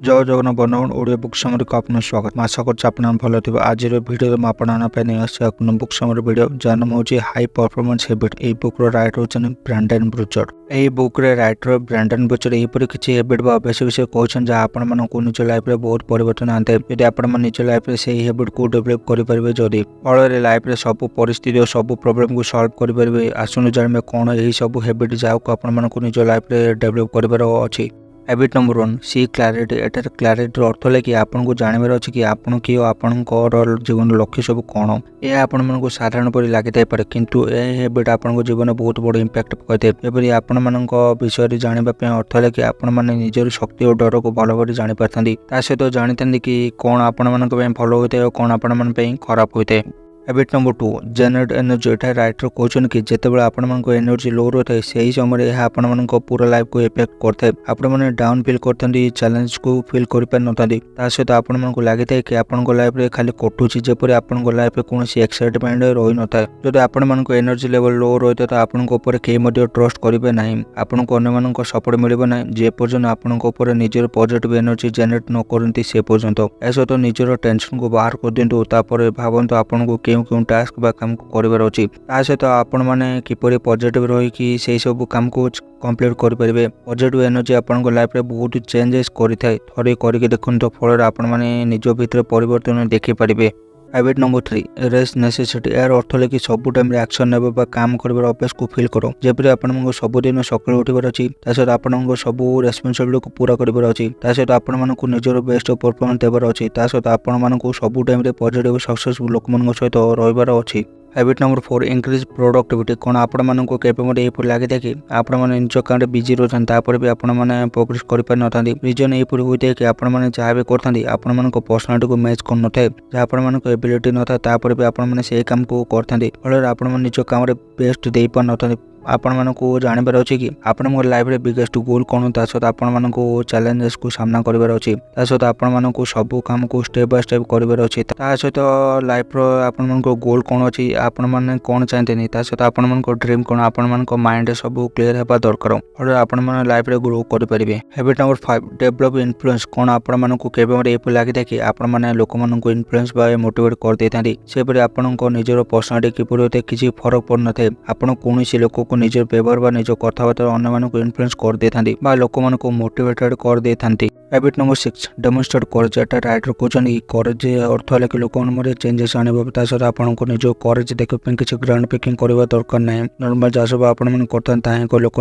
जय जगन्नाथ बंधुगण Odia book summary को आपन स्वागत। आशा कर भल थे। आज भिडियो में आपन बुक समरी वीडियो जार नाम हूँ हाई परफॉर्मेंस हैबिट। ए बुक राइटर होचन ब्रैंडन ब्रूचर। ए बुक रे राइटर ब्रैंडन ब्रूचर एपरी किसी हैबिट बा अभ्यास विषय कहते जहाँ आपण मानक निज लाइफ रे बहुत परिवर्तन आनते यदि आपण निज लाइफ रे से हैबिट को डेवलप करि परिबे जदी फल लाइफ रे सब परिस्थिति और सब प्रॉब्लम को सॉल्व करि परिबे। आसुनु जानबे कोन एही सब हैबिट जाको आपण मानक निज लाइफ रे डेवलप करिबार अछि। हैबिट नंबर 1 सी क्लैरिटी। एटार क्लैरिटी अर्थ है कि आपको जानवर अच्छे कि आपन कि आपंकर जीवन लक्ष्य सब कौन। यह आपण मानक साधारण पर लगी पारे किंतु यह हैबिट आपन जीवन बहुत बड़ इंपैक्ट पकाई एपरी आपण मानक विषय जानवाई अर्थ है कि आपण मैंने निजर शक्ति और डर को भल भाव जानी पारती सहित जानी कि कौन आपण मानक भल होता है और कौन आपण मान खराब होता है। Habit number 2 generate energy. एटा राइटर कहते कि जितेबाला आपण मानक एनर्जी लो रही है सही समय यह आपण मानक पूरा लाइफ को इफेक्ट करता आपण मैंने डाउन फील करते चैलेंज को फील कर पारि न सहित आपण मानक लगी था कि आपण लाइफ रे खाली कटुची जेपरी आपण लाइफ रे कौन एक्साइटमेंट रही न था। जब आपण मानक एनर्जी लेवल लो रही तो आपण कई ट्रस्ट करेंगे ना आपण को अन्य मानक सपोर्ट मिल ना जे पर्यटन आपण निजर पॉजिटिव एनर्जी जनरेट न करती से पर्यंत ए सहित निजर टेंशन को बाहर कर दिंतु भावतु आपन को क्यों टास्क बा काम कर अच्छी सहित आपण मैंने किपर पॉजिटिव रही से सब काम को कंप्लीट करेंगे। पॉजिटिव एनर्जी आपन लाइफ रे बहुत चेंजेस करें थोड़े करके देखुन तो फल आपण मैंने निज भीतर परिवर्तन देखिपारे। Habit number 3 rest necessity. यार अर्थ है कि सब टाइम एक्शन ने काम कर अभ्यास को फिल करो जेपरी आपन सबुदिन सकाल उठिबार अच्छी सहित आपण सब रेस्पॉन्सिबिलिटी को पूरा कर अच्छी सहित आपण मानक निजर बेस्ट परफॉर्मेंस देवार अच्छी सहित आपण मानक सब टाइम पॉजिटिव सक्सेसफुल लोक सहित रहिबार अच्छी। Habit number 4 increase productivity. कौन आपण मानक केपर लगी था कि आपण मैंने निज काम बिजी रोचन भी आपण मैंने प्रोग्रेस कर पारि न था। रीजन यहपरी होता है कि आपण मैंने जहाँ भी करते आपण मानक पर्सनालिटी को मैच कर न थाए जहाँ आपण मानक एबिलिटी न था भी आपण मैंने से काम को करते फल आपण मैंने निज काम बेस्ट दे पार न था। आपण मानक जानवर अच्छे कि आपण लाइफ रे बिगेस्ट गोल कौन सहित आपण मानक चैलेंजेस को सामना करार अच्छी सहित आपण मानक सब काम को स्टेप बाय स्टेप करार अच्छी सहित लाइफ आपण मानक गोल कौन अच्छी आपण मैंने कौन चाहते सहित आपण मानक ड्रीम कौन आपण मानक माइंड सब क्लीयर होगा दरकार फल आपण मैंने लाइफ रे ग्रो करेंगे। Habit number 5 develop influence. कौन आपण मानक केपर लगी था कि आपण मैंने लोक मानक इन्फ्लुएंस बा मोटिवेट कर देते सेपरी आपण निजर पर्सनालिटी किपर होते किसी फरक पड़ न था। आपण कौन लोक को निजर व्यवहार बा निज कथबार्ता अन्य मानक इन्फ्लुएंस कर देथांती बा लोक मानक मोटिवेटेड कर देथांती। हैबिट नंबर 6 डेमोन्स्ट्रेट करेज। एटा राइटर कहते करेज अर्थ है कि लोक चेंजेस आने सहित आपन को निज करेज देखा किसी ग्राउंड ब्रेकिंग करवा दरकार ना नॉर्मल जहाँ सब आपण करते लोक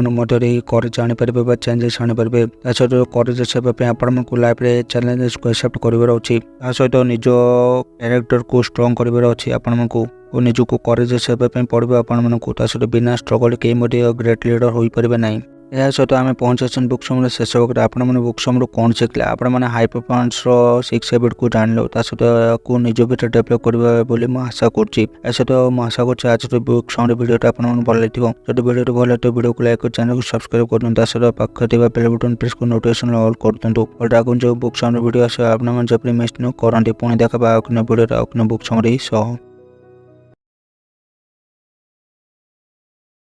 करेज आनीपारे चेंजेस आनीपारे सहित करेज से आपण लाइफ रे चैलेंजेस को एक्सेप्ट करार अच्छी सहित निज कैरेक्टर को स्ट्रॉन्ग करार अच्छी आपण को निजको करेज से पड़े आपण सहित बिना स्ट्रगल कई ग्रेट लीडर हो पारे ना। यह सहित आम पहुँचे बुक समूह शेष भाग आपण मैंने बुक समूह कौन शिखले आपण मैंने हाई परफॉर्मेंस 6 हैबिट को जान सहित को निज भीतर डेवलप करवा आशा कर आशा कर आज बुक समूह वीडियो आपन भल लगे जब वीडियो भल तो वीडियो को लाइक कर चैनल को सब्सक्राइब कर दिखाँ सहित पाखे बेल बटन प्रेस कर नोटिफिकेशन ऑल कर दिखाँ आगे जो बुक समूह वीडियो आस आप जब मिस न करते पुणी देखा वीडियो बुक समूह सह।